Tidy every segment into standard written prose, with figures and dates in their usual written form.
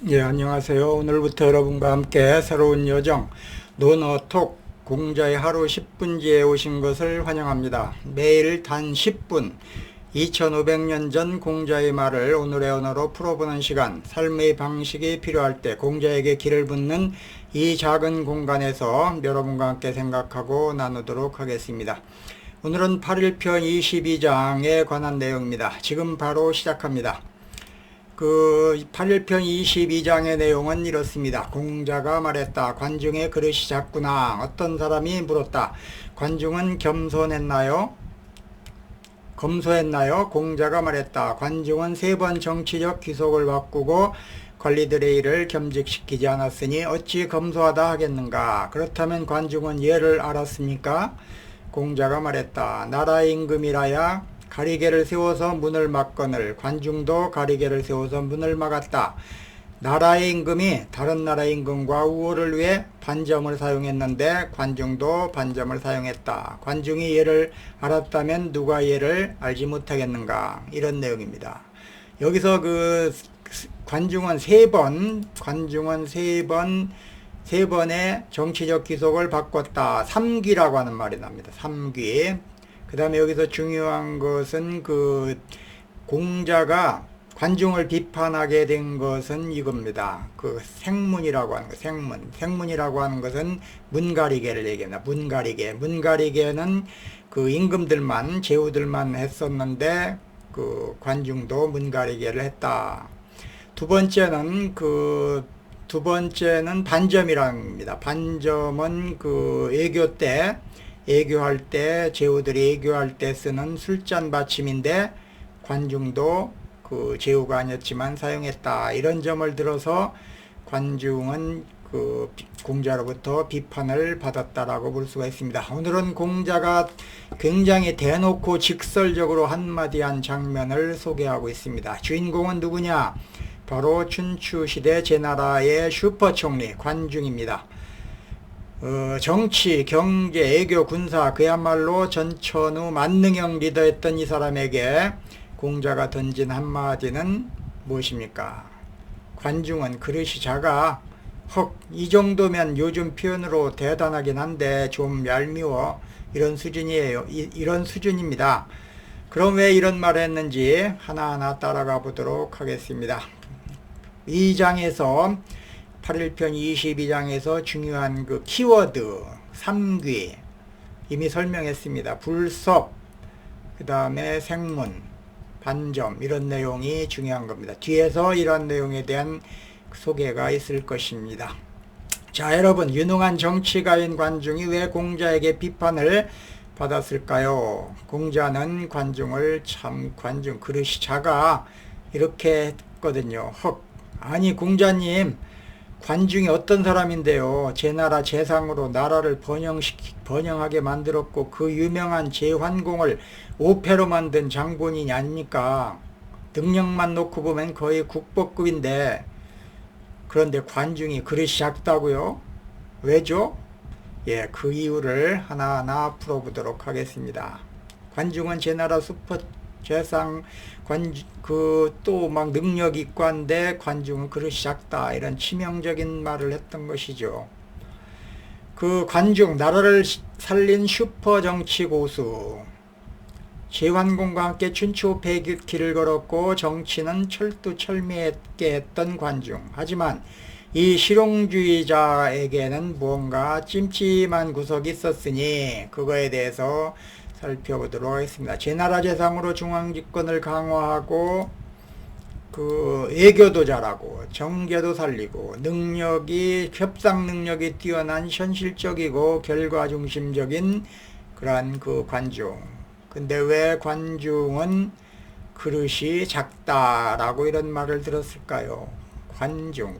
예, 안녕하세요. 오늘부터 여러분과 함께 새로운 여정, 노너톡 공자의 하루 10분지에 오신 것을 환영합니다. 매일 단 10분, 2500년 전 공자의 말을 오늘의 언어로 풀어보는 시간, 삶의 방식이 필요할 때 공자에게 길을 묻는 이 작은 공간에서 여러분과 함께 생각하고 나누도록 하겠습니다. 오늘은 8일편 22장에 관한 내용입니다. 지금 바로 시작합니다. 8일편 22장의 내용은 이렇습니다. 공자가 말했다. 관중의 그릇이 작구나. 어떤 사람이 물었다. 관중은 겸손했나요? 검소했나요? 공자가 말했다. 관중은 3번 정치적 귀속을 바꾸고 관리들의 일을 겸직시키지 않았으니 어찌 검소하다 하겠는가? 그렇다면 관중은 예를 알았습니까? 공자가 말했다. 나라 임금이라야 가리개를 세워서 문을 막거늘 관중도 가리개를 세워서 문을 막았다. 나라의 임금이 다른 나라의 임금과 우호를 위해 반점을 사용했는데 관중도 반점을 사용했다. 관중이 예를 알았다면 누가 예를 알지 못하겠는가? 이런 내용입니다. 여기서 관중은 세 번의 정치적 귀속을 바꿨다. 3귀라고 하는 말이 납니다. 3귀. 그 다음에 여기서 중요한 것은 공자가 관중을 비판하게 된 것은 이겁니다. 생문이라고 하는 것, 생문이라고 하는 것은 문가리개를 얘기합니다. 문가리개는 임금들만, 제후들만 했었는데, 관중도 문가리개를 했다. 두 번째는 반점이라는 겁니다. 반점은 애교할 때, 제후들이 애교할 때 쓰는 술잔 받침인데 관중도 제후가 아니었지만 사용했다. 이런 점을 들어서 관중은 공자로부터 비판을 받았다라고 볼 수가 있습니다. 오늘은 공자가 굉장히 대놓고 직설적으로 한마디 한 장면을 소개하고 있습니다. 주인공은 누구냐? 바로 춘추시대 제나라의 슈퍼총리 관중입니다. 정치, 경제, 애교, 군사 그야말로 전천후 만능형 리더였던 이 사람에게 공자가 던진 한마디는 무엇입니까? 관중은 그릇이 작아. 이 정도면 요즘 표현으로 대단하긴 한데 좀 얄미워. 이런 수준이에요. 이런 수준입니다. 그럼 왜 이런 말을 했는지 하나하나 따라가 보도록 하겠습니다. 8일편 22장에서 중요한 키워드 3귀 이미 설명했습니다. 불섭, 그 다음에 생문, 반점 이런 내용이 중요한 겁니다. 뒤에서 이런 내용에 대한 소개가 있을 것입니다. 자, 여러분, 유능한 정치가인 관중이 왜 공자에게 비판을 받았을까요? 공자는 관중 그릇이 작아 이렇게 했거든요. 아니 공자님, 관중이 어떤 사람인데요? 제나라 제상으로 나라를 번영하게 만들었고 그 유명한 제환공을 오패로 만든 장본인이 아닙니까? 능력만 놓고 보면 거의 국보급인데 그런데 관중이 그릇이 작다고요? 왜죠? 예, 그 이유를 하나하나 풀어보도록 하겠습니다. 관중은 제나라 재상 또 막 능력 있고 한데 관중은 그릇이 작다 이런 치명적인 말을 했던 것이죠. 관중, 나라를 살린 슈퍼 정치 고수, 제환공과 함께 춘추 백일길을 걸었고 정치는 철두철미했게 했던 관중. 하지만 이 실용주의자에게는 무언가 찜찜한 구석이 있었으니 그거에 대해서 살펴보도록 하겠습니다. 제나라 제상으로 중앙집권을 강화하고 애교도 잘하고 정계도 살리고 협상 능력이 뛰어난 현실적이고 결과 중심적인 그러한 관중. 근데 왜 관중은 그릇이 작다라고 이런 말을 들었을까요?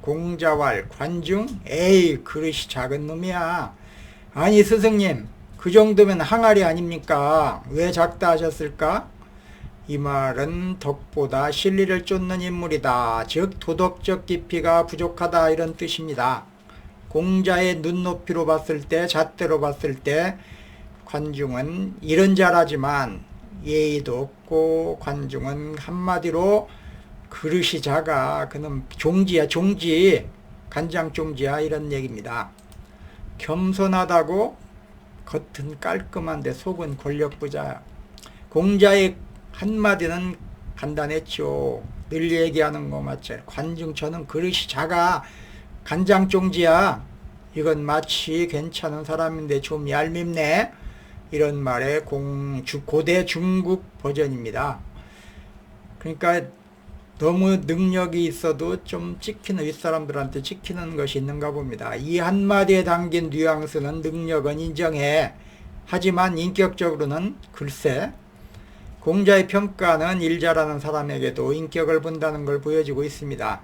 공자왈 관중? 에이, 그릇이 작은 놈이야. 아니 스승님, 그 정도면 항아리 아닙니까? 왜 작다 하셨을까? 이 말은 덕보다 실리를 쫓는 인물이다. 즉 도덕적 깊이가 부족하다 이런 뜻입니다. 공자의 눈높이로 봤을 때, 잣대로 봤을 때 관중은 일은 잘하지만 예의도 없고 관중은 한마디로 그릇이 작아. 그놈 종지야, 종지. 간장 종지야. 이런 얘기입니다. 겸손하다고 겉은 깔끔한데 속은 권력부자. 공자의 한마디는 간단했죠. 늘 얘기하는 거 맞죠. 관중 저는 그릇이 작아. 간장 종지야. 이건 마치 괜찮은 사람인데 좀 얄밉네. 이런 말의 고대 중국 버전입니다. 그러니까 너무 능력이 있어도 좀 찍히는, 윗사람들한테 찍히는 것이 있는가 봅니다. 이 한마디에 담긴 뉘앙스는 능력은 인정해. 하지만 인격적으로는 글쎄. 공자의 평가는 일 잘하는 사람에게도 인격을 본다는 걸 보여주고 있습니다.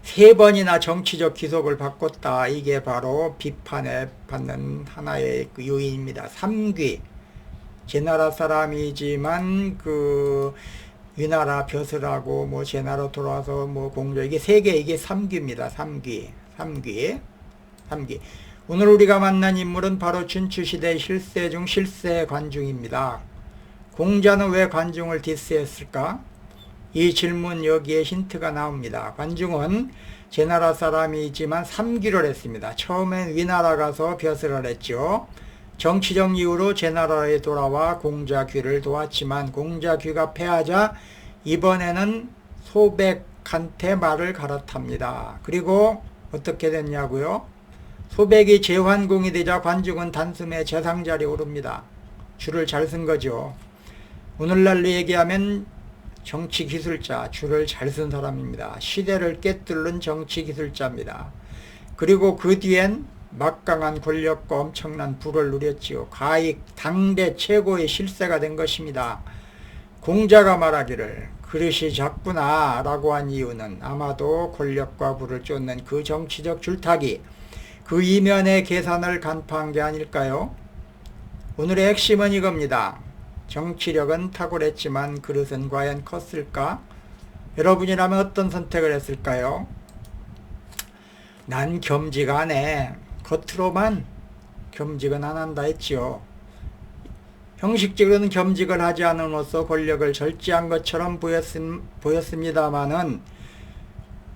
3번이나 정치적 기속을 바꿨다. 이게 바로 비판에 받는 하나의 그 요인입니다. 3귀. 제 나라 사람이지만 위나라 벼슬하고 제 나라 돌아와서 공조, 이게 3개, 이게 3귀입니다. 3귀. 오늘 우리가 만난 인물은 바로 춘추시대 실세 중 실세 관중입니다. 공자는 왜 관중을 디스했을까? 이 질문 여기에 힌트가 나옵니다. 관중은 제 나라 사람이지만 3귀를 했습니다. 처음엔 위나라 가서 벼슬을 했죠. 정치적 이유로 제 나라에 돌아와 공자 귀를 도왔지만 공자 귀가 패하자 이번에는 소백한테 말을 갈아탑니다. 그리고 어떻게 됐냐고요? 소백이 제환공이 되자 관중은 단숨에 재상자리에 오릅니다. 줄을 잘 쓴 거죠. 오늘날로 얘기하면 정치기술자, 줄을 잘 쓴 사람입니다. 시대를 꿰뚫는 정치기술자입니다. 그리고 그 뒤엔 막강한 권력과 엄청난 부를 누렸지요. 가히 당대 최고의 실세가 된 것입니다. 공자가 말하기를 그릇이 작구나 라고 한 이유는 아마도 권력과 부를 쫓는 그 정치적 줄타기, 그 이면의 계산을 간파한 게 아닐까요? 오늘의 핵심은 이겁니다. 정치력은 탁월했지만 그릇은 과연 컸을까? 여러분이라면 어떤 선택을 했을까요? 난 겸직 안 해. 겉으로만 겸직은 안 한다 했지요. 형식적으로는 겸직을 하지 않음으로써 권력을 절제한 것처럼 보였습니다마는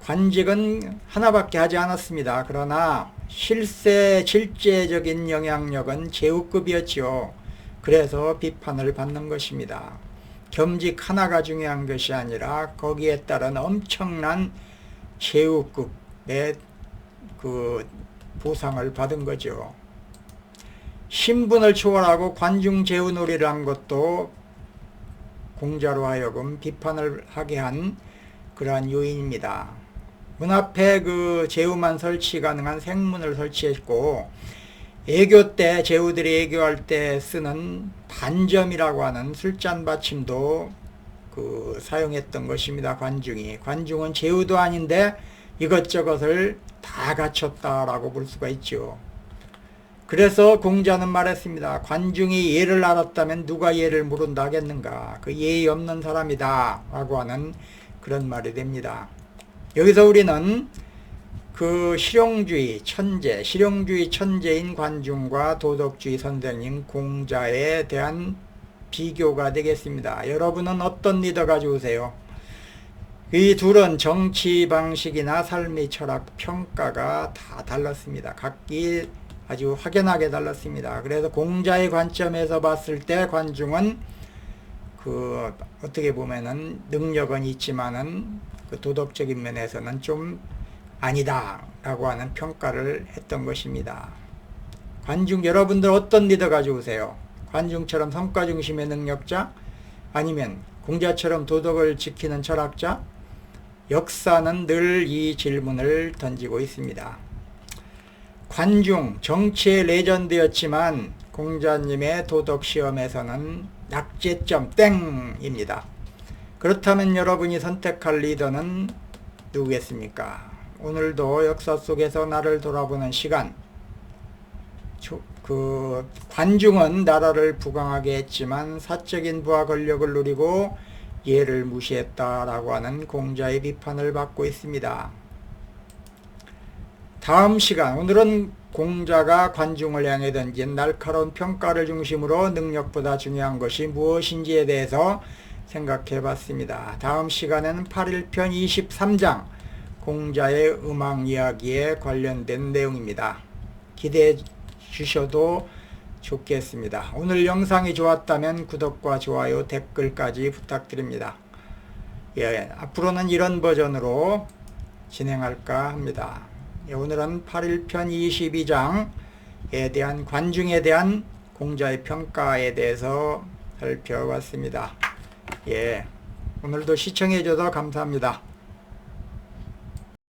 관직은 하나밖에 하지 않았습니다. 그러나 실제적인 영향력은 제후급이었지요. 그래서 비판을 받는 것입니다. 겸직 하나가 중요한 것이 아니라 거기에 따른 엄청난 제후급의 보상을 받은 거죠. 신분을 초월하고 관중 제후놀이를 한 것도 공자로 하여금 비판을 하게 한 그러한 요인입니다. 문 앞에 제후만 설치 가능한 생문을 설치했고, 애교 때, 제후들이 애교할 때 쓰는 반점이라고 하는 술잔 받침도 사용했던 것입니다. 관중은 제후도 아닌데 이것저것을 다 갖췄다라고 볼 수가 있죠. 그래서 공자는 말했습니다. 관중이 예를 알았다면 누가 예를 모른다 하겠는가. 그 예의 없는 사람이다 라고 하는 그런 말이 됩니다. 여기서 우리는 실용주의 천재인 관중과 도덕주의 선생님 공자에 대한 비교가 되겠습니다. 여러분은 어떤 리더가 좋으세요? 이 둘은 정치 방식이나 삶의 철학, 평가가 다 달랐습니다. 각기 아주 확연하게 달랐습니다. 그래서 공자의 관점에서 봤을 때 관중은 어떻게 보면은 능력은 있지만은 도덕적인 면에서는 좀 아니다 라고 하는 평가를 했던 것입니다. 관중, 여러분들 어떤 리더가 좋으세요? 관중처럼 성과 중심의 능력자? 아니면 공자처럼 도덕을 지키는 철학자? 역사는 늘 이 질문을 던지고 있습니다. 관중, 정치의 레전드였지만 공자님의 도덕시험에서는 약제점 땡입니다. 그렇다면 여러분이 선택할 리더는 누구겠습니까? 오늘도 역사 속에서 나를 돌아보는 시간. 관중은 나라를 부강하게 했지만 사적인 부와 권력을 누리고 예를 무시했다라고 하는 공자의 비판을 받고 있습니다. 다음 시간, 오늘은 공자가 관중을 향해 던진 날카로운 평가를 중심으로 능력보다 중요한 것이 무엇인지에 대해서 생각해 봤습니다. 다음 시간에는 8.1편 23장 공자의 음악 이야기에 관련된 내용입니다. 기대해 주셔도 좋겠습니다. 오늘 영상이 좋았다면 구독과 좋아요, 댓글까지 부탁드립니다. 예, 앞으로는 이런 버전으로 진행할까 합니다. 예, 오늘은 8.1편 22장에 대한 관중에 대한 공자의 평가에 대해서 살펴봤습니다. 예, 오늘도 시청해 주셔서 감사합니다.